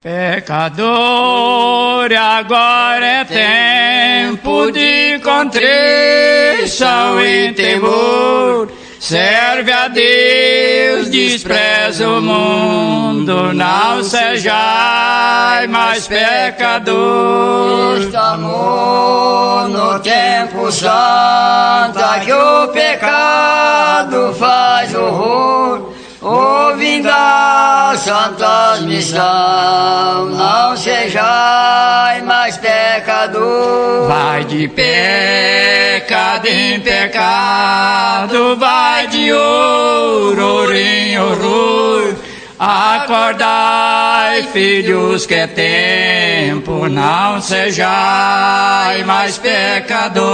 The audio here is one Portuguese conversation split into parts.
Pecador, agora é tempo de contrição e temor. Serve a Deus, despreza o mundo, não sejais mais pecador. Estamos no tempo santo, que o pecado faz horror. Ouvindo a santa missão, não sejais mais pecador. Vai de pecado em pecado, vai de horror em horror. Acordai, filhos, que é tempo, não sejais mais pecador.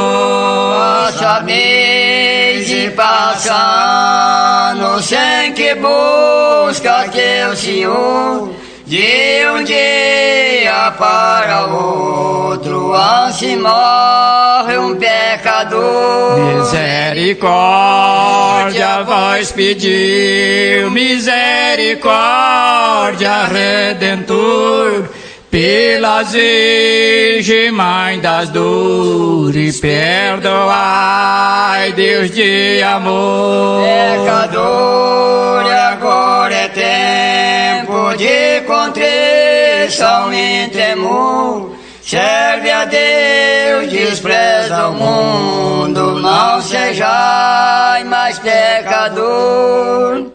Sabeis e passando sem que busca teu Senhor, de um dia para o outro, assim morre um pecador. Misericórdia vós pediu, misericórdia, Redentor, pelas Virgem Mãe das Dores, perdoai, Deus de amor. Pecador, agora é tempo de contrição e temor. Serve a Deus, despreza o mundo, não sejais mais pecador.